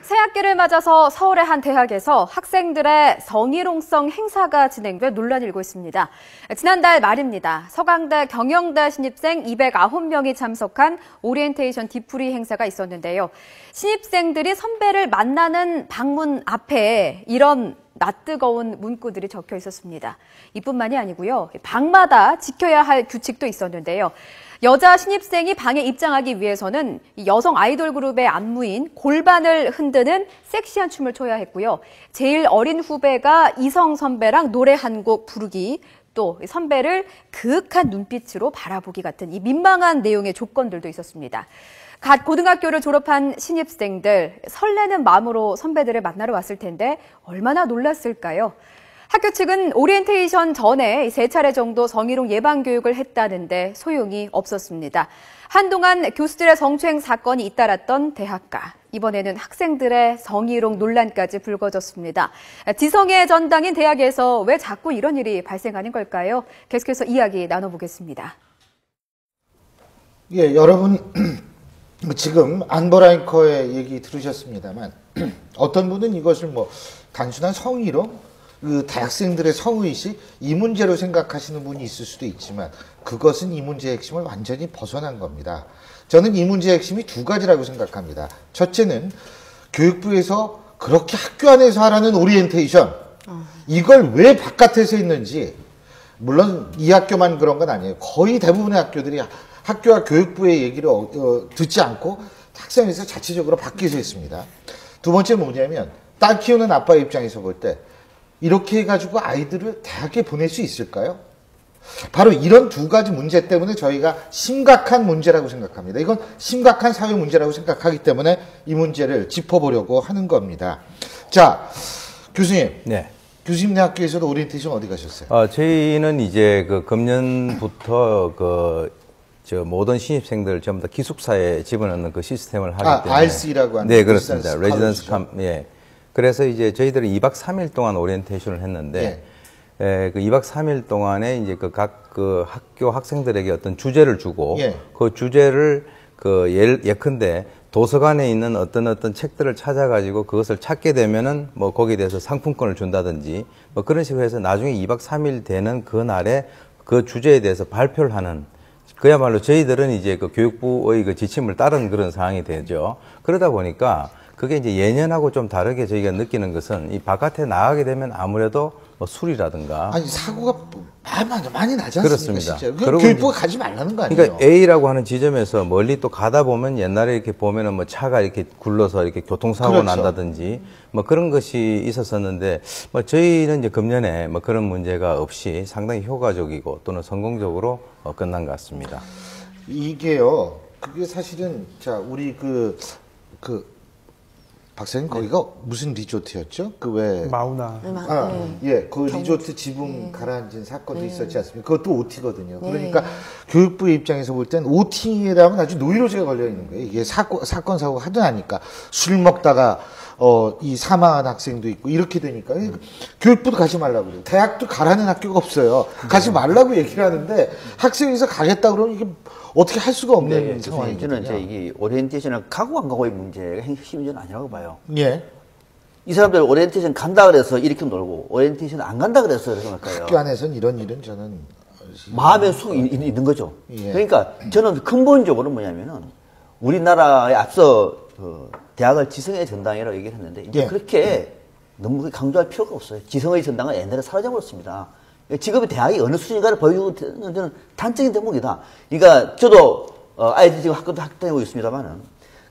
새학기를 맞아서 서울의 한 대학에서 학생들의 성희롱성 행사가 진행돼 논란이 일고 있습니다. 지난달 말입니다. 서강대 경영대 신입생 209명이 참석한 오리엔테이션 디프리 행사가 있었는데요. 신입생들이 선배를 만나는 방문 앞에 이런 낯뜨거운 문구들이 적혀 있었습니다. 이뿐만이 아니고요. 방마다 지켜야 할 규칙도 있었는데요. 여자 신입생이 방에 입장하기 위해서는 여성 아이돌 그룹의 안무인 골반을 흔드는 섹시한 춤을 춰야 했고요. 제일 어린 후배가 이성 선배랑 노래 한 곡 부르기, 또 선배를 그윽한 눈빛으로 바라보기 같은 이 민망한 내용의 조건들도 있었습니다. 갓 고등학교를 졸업한 신입생들, 설레는 마음으로 선배들을 만나러 왔을 텐데 얼마나 놀랐을까요? 학교 측은 오리엔테이션 전에 3차례 정도 성희롱 예방 교육을 했다는데 소용이 없었습니다. 한동안 교수들의 성추행 사건이 잇따랐던 대학가. 이번에는 학생들의 성희롱 논란까지 불거졌습니다. 지성의 전당인 대학에서 왜 자꾸 이런 일이 발생하는 걸까요? 계속해서 이야기 나눠보겠습니다. 예, 여러분 지금 안보라 앵커의 얘기 들으셨습니다만 어떤 분은 이것을 단순한 성희롱, 대학생들의 성의식, 이 문제로 생각하시는 분이 있을 수도 있지만 그것은 이 문제의 핵심을 완전히 벗어난 겁니다. 저는 이 문제의 핵심이 2가지라고 생각합니다. 첫째는 교육부에서 그렇게 학교 안에서 하라는 오리엔테이션, 이걸 왜 바깥에서 했는지, 물론 이 학교만 그런 건 아니에요. 거의 대부분의 학교들이 학교와 교육부의 얘기를 듣지 않고 학생에서 자체적으로 밖에서 했습니다. 두 번째는 뭐냐면 딸 키우는 아빠 입장에서 볼 때 이렇게 해가지고 아이들을 대학에 보낼 수 있을까요? 바로 이런 2가지 문제 때문에 저희가 심각한 문제라고 생각합니다. 이건 심각한 사회 문제라고 생각하기 때문에 이 문제를 짚어보려고 하는 겁니다. 자, 교수님. 네. 교수님네 학교에서도 오리엔테이션 어디 가셨어요? 저희는 이제 금년부터 모든 신입생들 전부 다 기숙사에 집어넣는 그 시스템을 하기 때문에. RC라고 하는. 네, 그렇습니다. 레지던스 캠, 예. 그래서 이제 저희들은 2박 3일 동안 오리엔테이션을 했는데, 그 2박 3일 동안에 이제 각 학교 학생들에게 어떤 주제를 주고, 그 주제를 예컨대 도서관에 있는 어떤 책들을 찾아가지고 그것을 찾게 되면은 거기에 대해서 상품권을 준다든지 그런 식으로 해서 나중에 2박 3일 되는 그날에 그 주제에 대해서 발표를 하는, 그야말로 저희들은 이제 교육부의 지침을 따른 그런 상황이 되죠. 그러다 보니까 그게 이제 예년하고 좀 다르게 저희가 느끼는 것은 이 바깥에 나가게 되면 아무래도 술이라든가. 아니, 사고가 많이 나지 않습니까? 그렇습니다. 진짜. 교육부가 가지 말라는 거 아니에요? 그러니까 A라고 하는 지점에서 멀리 또 가다 보면 옛날에 이렇게 보면은 차가 이렇게 굴러서 이렇게 교통사고 난다든지 그런 것이 있었었는데 저희는 이제 금년에 그런 문제가 없이 상당히 효과적이고 또는 성공적으로 끝난 것 같습니다. 이게요, 그게 사실은, 자, 우리 박사님, 거기가 무슨 리조트였죠? 마우나. 그 리조트 지붕 가라앉은 사건도 있었지 않습니까? 그것도 OT거든요. 그러니까 교육부의 입장에서 볼 땐 OT라면 아주 노이로제가 걸려있는 거예요. 이게 사건, 사고가 하도 나니까. 술 먹다가, 이 사망한 학생도 있고, 이렇게 되니까. 교육부도 가지 말라고 그래요. 대학도 가라는 학교가 없어요. 가지 말라고 얘기를 하는데, 학생에서 가겠다 그러면 이게 어떻게 할 수가 없는 상황이거든요. 저는 이게 오리엔테이션을 가고 안 가고의 문제가 핵심 문제는 아니라고 봐요. 예. 이 사람들 오리엔테이션 간다 그래서 이렇게 놀고 오리엔테이션 안 간다 그래서 이렇게 놀까요? 학교 안에서는 이런 일은 저는 마음의 속이 있는 거죠. 예. 그러니까 저는 근본적으로 뭐냐면은 우리나라에 앞서 대학을 지성의 전당이라고 얘기를 했는데 이제 그렇게 너무 강조할 필요가 없어요. 지성의 전당은 옛날에 사라져버렸습니다. 지금의 대학이 어느 수준인가를 보여주는 데는 단적인 대목이다. 그러니까 저도 아이들 지금 학교도 학다니고 있습니다만은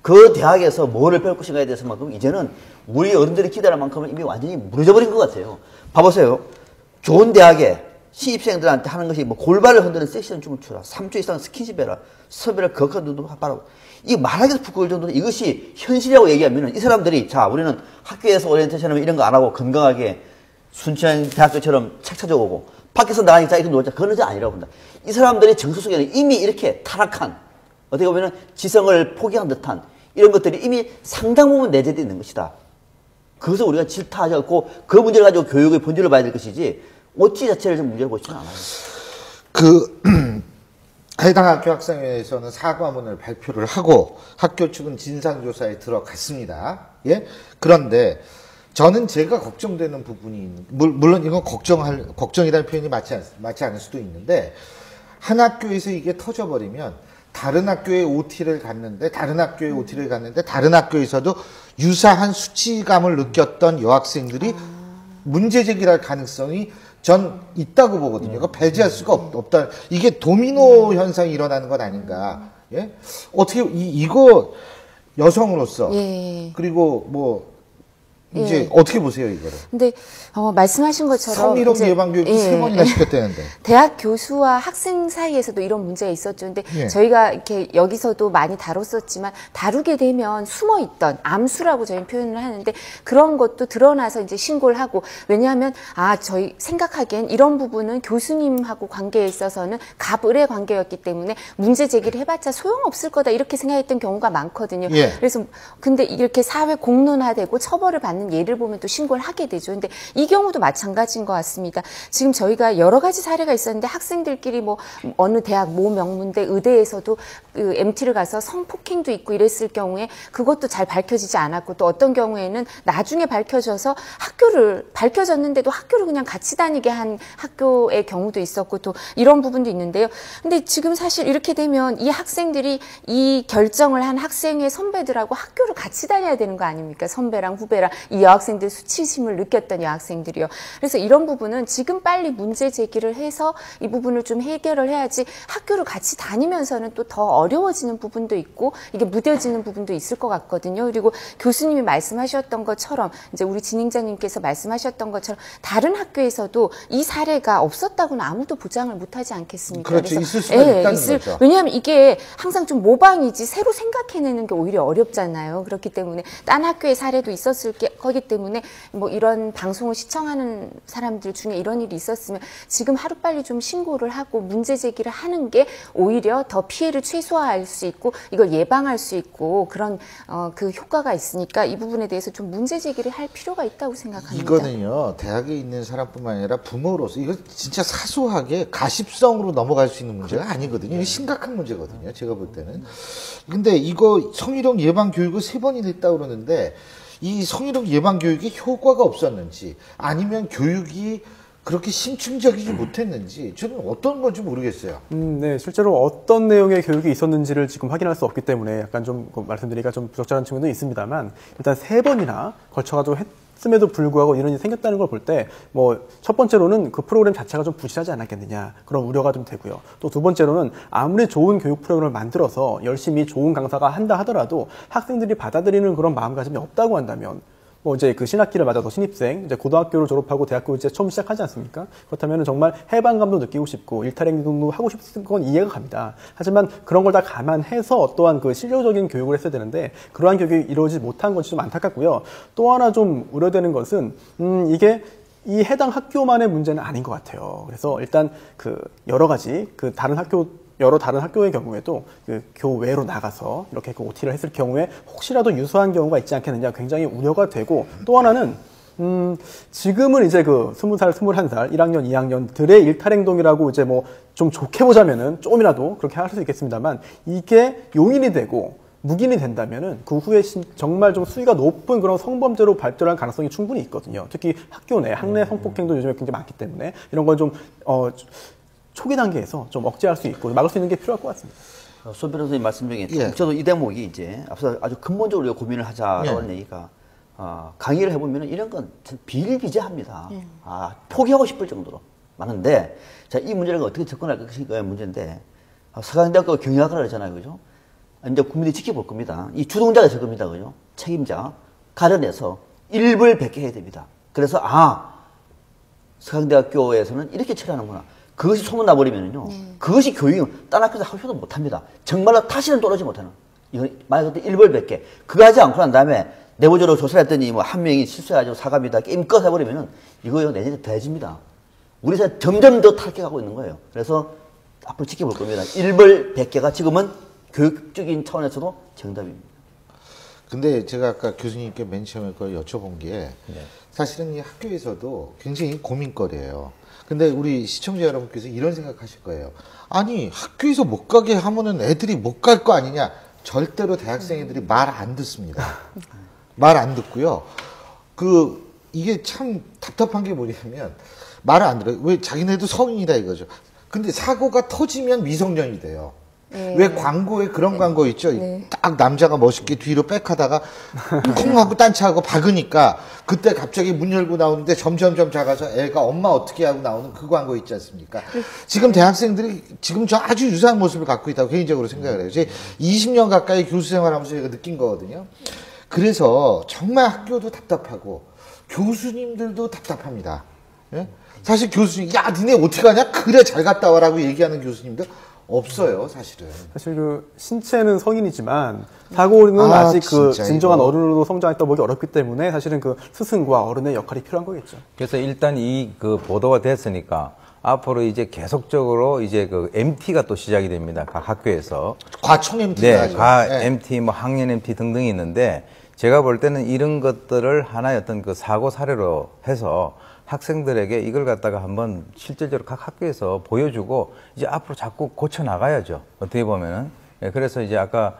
그 대학에서 뭐를 배울 것인가에 대해서만큼 이제는 우리 어른들이 기대할 만큼은 이미 완전히 무너져 버린 것 같아요. 봐보세요. 좋은 대학에 신입생들한테 하는 것이 골반을 흔드는 섹시한 춤을 추라, 3초 이상 스킨십 해라, 섭외를 거룩한 눈으로 바라보라. 이 말하기도 부끄러울 정도로 이것이 현실이라고 얘기하면은 이 사람들이 자, 우리는 학교에서 오리엔테이션하면 이런 거 안 하고 건강하게 순천 대학교처럼 책 찾아오고 밖에서 나가니까 이렇게 놀자. 그건 아니라고 본다. 이 사람들의 정서 속에는 이미 이렇게 타락한, 어떻게 보면 지성을 포기한 듯한 이런 것들이 이미 상당 부분 내재되어 있는 것이다. 그것을 우리가 질타하지 않고 그 문제를 가지고 교육의 본질을 봐야 될 것이지 OT 자체를 좀 문제로 보지는 않아요. 해당 학교 학생회에서는 사과문을 발표를 하고 학교 측은 진상조사에 들어갔습니다. 예? 그런데 저는 제가 걱정되는 부분이 물론 이건 걱정이라는 표현이 맞지 않을 수도 있는데 한 학교에서 이게 터져버리면 다른 학교에 OT를 갔는데 다른 학교에서도 유사한 수치감을 느꼈던 여학생들이 문제 제기를 할 가능성이 전 있다고 보거든요. 이거 배제할 수가 없다. 이게 도미노 현상이 일어나는 것 아닌가. 예? 어떻게 이거 여성으로서 예. 그리고 뭐 이제 예. 어떻게 보세요 이거를? 근데 말씀하신 것처럼 성희롱 예방 교육 3번이나 시켰다는데. 대학 교수와 학생 사이에서도 이런 문제가 있었죠. 근데 예. 저희가 이렇게 여기서도 많이 다뤘었지만 다루게 되면 숨어 있던 암수라고 저희는 표현을 하는데 그런 것도 드러나서 이제 신고를 하고 왜냐하면 저희 생각하기엔 이런 부분은 교수님하고 관계에 있어서는 갑을의 관계였기 때문에 문제 제기를 해봤자 소용없을 거다 이렇게 생각했던 경우가 많거든요. 예. 그래서 근데 이렇게 사회 공론화되고 처벌을 받는 예를 보면 또 신고를 하게 되죠. 근데 이 경우도 마찬가지인 것 같습니다. 지금 저희가 여러 가지 사례가 있었는데 학생들끼리 뭐 어느 대학 모 명문대 의대에서도 그 MT를 가서 성폭행도 있고 이랬을 경우에 그것도 잘 밝혀지지 않았고 또 어떤 경우에는 나중에 밝혀져서 밝혀졌는데도 학교를 그냥 같이 다니게 한 학교의 경우도 있었고 또 이런 부분도 있는데요. 근데 지금 사실 이렇게 되면 이 학생들이 이 결정을 한 학생의 선배들하고 학교를 같이 다녀야 되는 거 아닙니까? 선배랑 후배랑 이 여학생들 수치심을 느꼈던 여학생들이요. 그래서 이런 부분은 지금 빨리 문제 제기를 해서 이 부분을 좀 해결을 해야지 학교를 같이 다니면서는 또 더 어려워지는 부분도 있고 이게 무뎌지는 부분도 있을 것 같거든요. 그리고 교수님이 말씀하셨던 것처럼 이제 우리 진행자님께서 말씀하셨던 것처럼 다른 학교에서도 이 사례가 없었다고는 아무도 보장을 못하지 않겠습니까? 그렇죠. 있을 수가 있다는 거죠. 왜냐하면 이게 항상 좀 모방이지 새로 생각해내는 게 오히려 어렵잖아요. 그렇기 때문에 딴 학교의 사례도 있었을 거기 때문에 뭐 이런 방송을 시청하는 사람들 중에 이런 일이 있었으면 지금 하루빨리 좀 신고를 하고 문제 제기를 하는 게 오히려 더 피해를 최소화할 수 있고 이걸 예방할 수 있고 그런 그 효과가 있으니까 이 부분에 대해서 좀 문제 제기를 할 필요가 있다고 생각합니다. 이거는요 대학에 있는 사람뿐만 아니라 부모로서 이거 진짜 사소하게 가십성으로 넘어갈 수 있는 문제가 아니거든요. 이게 심각한 문제거든요. 제가 볼 때는. 근데 이거 성희롱 예방 교육을 3번이 됐다고 그러는데 이 성희롱 예방 교육이 효과가 없었는지 아니면 교육이 그렇게 심층적이지 못했는지 저는 어떤 건지 모르겠어요. 네, 실제로 어떤 내용의 교육이 있었는지를 지금 확인할 수 없기 때문에 약간 좀 말씀드리기가 좀 부적절한 측면도 있습니다만 일단 3번이나 걸쳐가지고 했음에도 불구하고 이런 일이 생겼다는 걸 볼 때 뭐 첫 번째로는 그 프로그램 자체가 좀 부실하지 않았겠느냐 그런 우려가 좀 되고요. 또 두 번째로는 아무리 좋은 교육 프로그램을 만들어서 열심히 좋은 강사가 한다 하더라도 학생들이 받아들이는 그런 마음가짐이 없다고 한다면 뭐 이제 그 신학기를 맞아서 신입생, 이제 고등학교를 졸업하고 대학교를 이제 처음 시작하지 않습니까? 그렇다면 정말 해방감도 느끼고 싶고 일탈행동도 하고 싶은 건 이해가 갑니다. 하지만 그런 걸 다 감안해서 어떠한 그 실효적인 교육을 했어야 되는데 그러한 교육이 이루어지지 못한 것이 좀 안타깝고요. 또 하나 좀 우려되는 것은 이게 이 해당 학교만의 문제는 아닌 것 같아요. 그래서 일단 그 여러 가지 그 다른 학교의 경우에도 그 교외로 나가서 이렇게 그 OT를 했을 경우에 혹시라도 유사한 경우가 있지 않겠느냐 굉장히 우려가 되고 또 하나는 지금은 이제 그 20살, 21살, 1학년, 2학년들의 일탈행동이라고 이제 뭐 좀 좋게 보자면은 조금이라도 그렇게 할 수 있겠습니다만 이게 용인이 되고 묵인이 된다면은 그 후에 정말 좀 수위가 높은 그런 성범죄로 발전할 가능성이 충분히 있거든요. 특히 학교 내 학내 성폭행도 요즘에 굉장히 많기 때문에 이런 걸 좀 초기 단계에서 좀 억제할 수 있고 막을 수 있는 게 필요할 것 같습니다. 손 변호사님 말씀 중에 예. 저도 이 대목이 이제 앞서 아주 근본적으로 고민을 하자라는 얘기가 강의를 해보면 이런 건 비일비재합니다. 포기하고 싶을 정도로 많은데 자, 이 문제를 어떻게 접근할 것인가의 문제인데 서강대학교 경영학을 하잖아요. 그죠? 이제 국민들이 지켜볼 겁니다. 이 주동자가 있을 겁니다. 그죠? 책임자 가려내서 일벌백계 해야 됩니다. 그래서 서강대학교에서는 이렇게 처리하는구나. 그것이 소문나버리면요. 그것이 교육은 딴 학교에서 하지도 못합니다. 정말로 다시는 떨어지지 못하는. 이건 말 그대로 일벌백계. 그거 하지 않고 난 다음에 내부적으로 조사를 했더니 뭐 한 명이 실수해가지고 사과합니다. 게임 꺼서 해버리면은 이거 내년에 더해집니다. 우리 사회 점점 더 탈락하고 있는 거예요. 그래서 앞으로 지켜볼 겁니다. 일벌백계가 지금은 교육적인 차원에서도 정답입니다. 근데 제가 아까 교수님께 맨 처음에 그걸 여쭤본 게 사실은 이 학교에서도 굉장히 고민거리예요. 근데 우리 시청자 여러분께서 이런 생각하실 거예요. 아니 학교에서 못 가게 하면은 애들이 못 갈 거 아니냐. 절대로 대학생 애들이 말 안 듣습니다. 말 안 듣고요. 이게 참 답답한 게 뭐냐면 말을 안 들어요. 왜 자기네도 성인이다 이거죠. 근데 사고가 터지면 미성년이 돼요. 네. 왜 광고에 그런 네. 광고 있죠? 네. 딱 남자가 멋있게 뒤로 백하다가 쿵 하고 딴차하고 박으니까 그때 갑자기 문 열고 나오는데 점점점 작아서 애가 엄마 어떻게 하고 나오는 그 광고 있지 않습니까? 지금 대학생들이 지금 저 아주 유사한 모습을 갖고 있다고 개인적으로 생각을 해요. 제 20년 가까이 교수 생활하면서 제가 느낀 거거든요. 그래서 정말 학교도 답답하고 교수님들도 답답합니다. 예? 사실 교수님, 야, 니네 어떻게 하냐? 그래, 잘 갔다 와라고 얘기하는 교수님들 없어요, 사실은. 사실 신체는 성인이지만 사고는 아직 진정한 어른으로 성장했다 보기 어렵기 때문에 사실은 스승과 어른의 역할이 필요한 거겠죠. 그래서 일단 보도가 됐으니까 앞으로 이제 계속적으로 이제 MT가 또 시작이 됩니다. 각 학교에서. 과총 MT가 네, MT, 학년 MT 등등이 있는데 제가 볼 때는 이런 것들을 하나의 어떤 사고 사례로 해서 학생들에게 이걸 갖다가 한번 실질적으로 각 학교에서 보여주고 이제 앞으로 자꾸 고쳐 나가야죠. 어떻게 보면은. 예, 그래서 이제 아까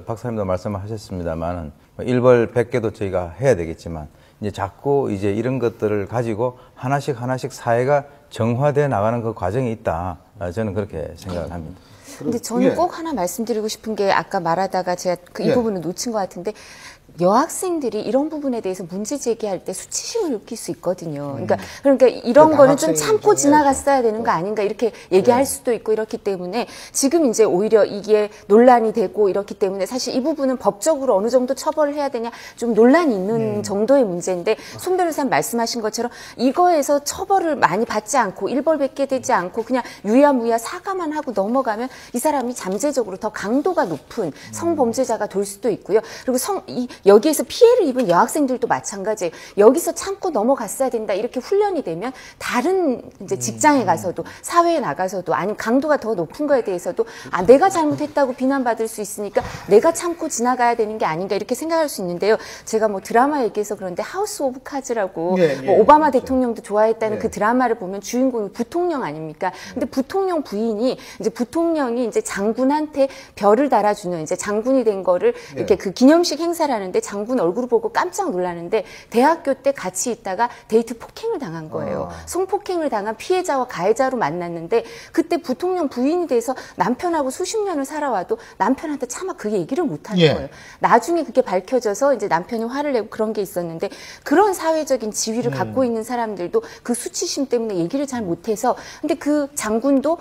박사님도 말씀하셨습니다만은 일벌 100개도 저희가 해야 되겠지만 이제 자꾸 이제 이런 것들을 가지고 하나씩 사회가 정화돼 나가는 그 과정이 있다. 저는 그렇게 생각을 합니다. 근데 저는 꼭 하나 말씀드리고 싶은 게 아까 말하다가 제가 이 부분을 놓친 것 같은데 여학생들이 이런 부분에 대해서 문제 제기할 때 수치심을 느낄 수 있거든요. 그러니까 이런 거는 좀 참고 지나갔어야 되는 거 아닌가 이렇게 얘기할 수도 있고 이렇기 때문에 지금 이제 오히려 이게 논란이 되고 이렇기 때문에 사실 이 부분은 법적으로 어느 정도 처벌을 해야 되냐 좀 논란이 있는 정도의 문제인데 손 변호사님 말씀하신 것처럼 이거에서 처벌을 많이 받지 않고 일벌백계 되지 않고 그냥 유야무야 사과만 하고 넘어가면 이 사람이 잠재적으로 더 강도가 높은 성범죄자가 될 수도 있고요. 그리고 여기에서 피해를 입은 여학생들도 마찬가지예요. 여기서 참고 넘어갔어야 된다. 이렇게 훈련이 되면 다른 이제 직장에 가서도 사회에 나가서도 아니면 강도가 더 높은 거에 대해서도 내가 잘못했다고 비난받을 수 있으니까 내가 참고 지나가야 되는 게 아닌가 이렇게 생각할 수 있는데요. 제가 드라마 얘기해서 그런데 하우스 오브 카즈라고 오바마 대통령도 좋아했다는 그 드라마를 보면 주인공이 부통령 아닙니까? 근데 부통령 부인이 이제 부통령이 이제 장군한테 별을 달아주는 이제 장군이 된 거를 이렇게 그 기념식 행사를 하는데 장군 얼굴을 보고 깜짝 놀라는데 대학교 때 같이 있다가 데이트 폭행을 당한 거예요. 성폭행을 당한 피해자와 가해자로 만났는데 그때 부통령 부인이 돼서 남편하고 수십 년을 살아와도 남편한테 차마 그 얘기를 못하는 거예요. 나중에 그게 밝혀져서 이제 남편이 화를 내고 그런 게 있었는데 그런 사회적인 지위를 갖고 있는 사람들도 그 수치심 때문에 얘기를 잘 못해서 근데 그 장군도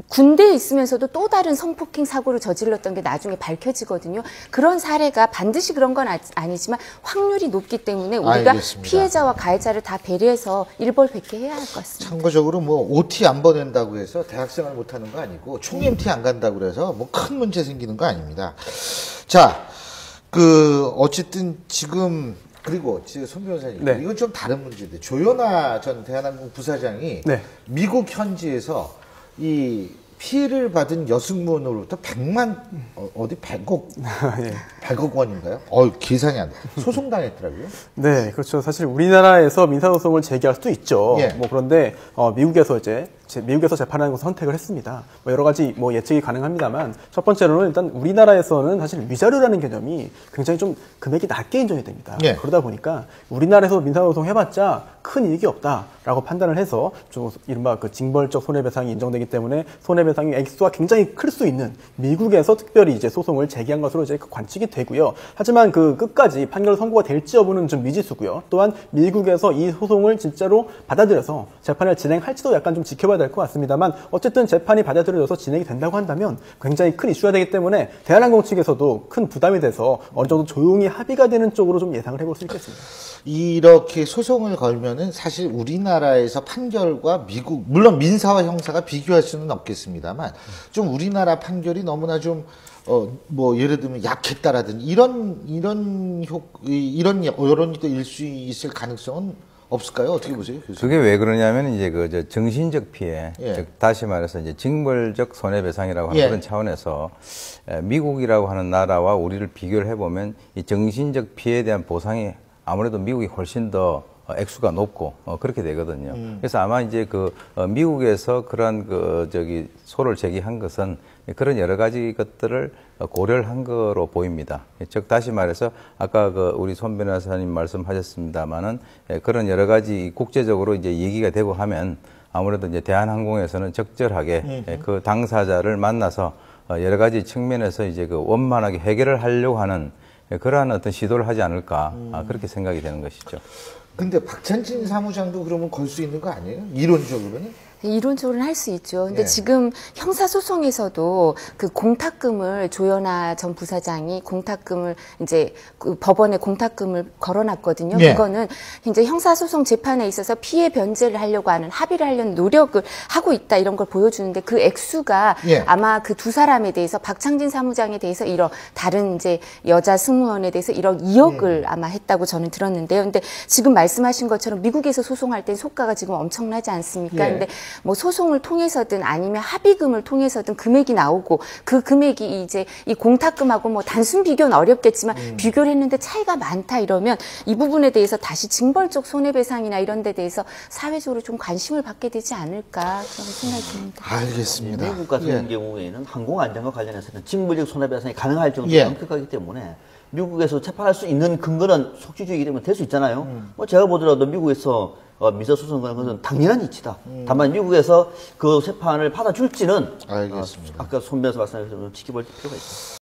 군대에 있으면서도 또 다른 성폭행 사고를 저질렀던 게 나중에 밝혀지거든요. 그런 사례가 반드시 그런 건 아니지만 확률이 높기 때문에 우리가 알겠습니다. 피해자와 가해자를 다 배려해서 일벌백계 해야 할 것 같습니다. 참고적으로 OT 안 보낸다고 해서 대학생활 못하는 거 아니고 총 MT 안 간다고 해서 큰 문제 생기는 거 아닙니다. 자, 어쨌든 지금 그리고 손 변호사님 이건 좀 다른 문제인데 조현아 전 대한항공 부사장이 미국 현지에서 이 피해를 받은 여승무원으로부터 100만 100억 원인가요? 계산이 안 돼. 소송당했더라고요. 네, 그렇죠. 사실 우리나라에서 민사소송을 제기할 수도 있죠. 그런데 미국에서 재판하는 것을 선택을 했습니다. 여러 가지 예측이 가능합니다만 첫 번째로는 일단 우리나라에서는 사실 위자료라는 개념이 굉장히 좀 금액이 낮게 인정이 됩니다. 그러다 보니까 우리나라에서 민사소송 해봤자 큰 이익이 없다라고 판단을 해서 좀 이른바 징벌적 손해배상이 인정되기 때문에 손해배상의 액수가 굉장히 클 수 있는 미국에서 특별히 이제 소송을 제기한 것으로 이제 관측이 되고요. 하지만 끝까지 판결 선고가 될지 여부는 좀 미지수고요. 또한 미국에서 이 소송을 진짜로 받아들여서 재판을 진행할지도 약간 좀 지켜봐야 될 것 같습니다만 어쨌든 재판이 받아들여져서 진행이 된다고 한다면 굉장히 큰 이슈가 되기 때문에 대한항공 측에서도 큰 부담이 돼서 어느 정도 조용히 합의가 되는 쪽으로 좀 예상을 해볼 수 있겠습니다. 이렇게 소송을 걸면은 사실 우리나라에서 판결과 미국, 물론 민사와 형사가 비교할 수는 없겠습니다만 좀 우리나라 판결이 너무나 좀 예를 들면 약했다라든지 이런 여론이 또 일 수 있을 가능성은 없을까요? 어떻게 보세요, 교수님? 그게 왜 그러냐면 이제 정신적 피해, 즉 다시 말해서 이제 징벌적 손해배상이라고 하는 그런 차원에서 미국이라고 하는 나라와 우리를 비교를 해보면 이 정신적 피해에 대한 보상이 아무래도 미국이 훨씬 더 액수가 높고 그렇게 되거든요. 그래서 아마 이제 미국에서 그러한 소를 제기한 것은 그런 여러 가지 것들을 고려를 한 거로 보입니다. 즉 다시 말해서 아까 우리 손 변호사님 말씀하셨습니다만은 그런 여러 가지 국제적으로 이제 얘기가 되고 하면 아무래도 이제 대한항공에서는 적절하게 그 당사자를 만나서 여러 가지 측면에서 이제 원만하게 해결을 하려고 하는 그러한 어떤 시도를 하지 않을까 그렇게 생각이 되는 것이죠. 근데 박찬진 사무장도 그러면 걸 수 있는 거 아니에요? 이론적으로는? 이론적으로는 할 수 있죠. 근데 지금 형사소송에서도 그 공탁금을 조현아 전 부사장이 공탁금을 이제 그 법원에 공탁금을 걸어놨거든요. 그거는 이제 형사소송 재판에 있어서 피해 변제를 하려고 하는 합의를 하려는 노력을 하고 있다 이런 걸 보여주는데 그 액수가 아마 그 두 사람에 대해서 박창진 사무장에 대해서 1억, 다른 이제 여자 승무원에 대해서 1억 2억을 아마 했다고 저는 들었는데요. 근데 지금 말씀하신 것처럼 미국에서 소송할 땐 속가가 지금 엄청나지 않습니까? 근데 뭐 소송을 통해서든 아니면 합의금을 통해서든 금액이 나오고 그 금액이 이제 이 공탁금하고 뭐 단순 비교는 어렵겠지만 비교를 했는데 차이가 많다 이러면 이 부분에 대해서 다시 징벌적 손해배상이나 이런 데 대해서 사회적으로 좀 관심을 받게 되지 않을까 그런 생각이 듭니다. 알겠습니다. 미국 같은 경우에는 항공안전과 관련해서는 징벌적 손해배상이 가능할 정도로 엄격하기 때문에 미국에서 재판할 수 있는 근거는 속주주의이기 때문에 될 수 있잖아요. 뭐 제가 보더라도 미국에서 민사소송 그런 것은 당연한 이치다. 다만 미국에서 그 재판을 받아줄지는 알겠습니다. 아까 손 변호사 말씀하신 대로 지켜볼 필요가 있습니다.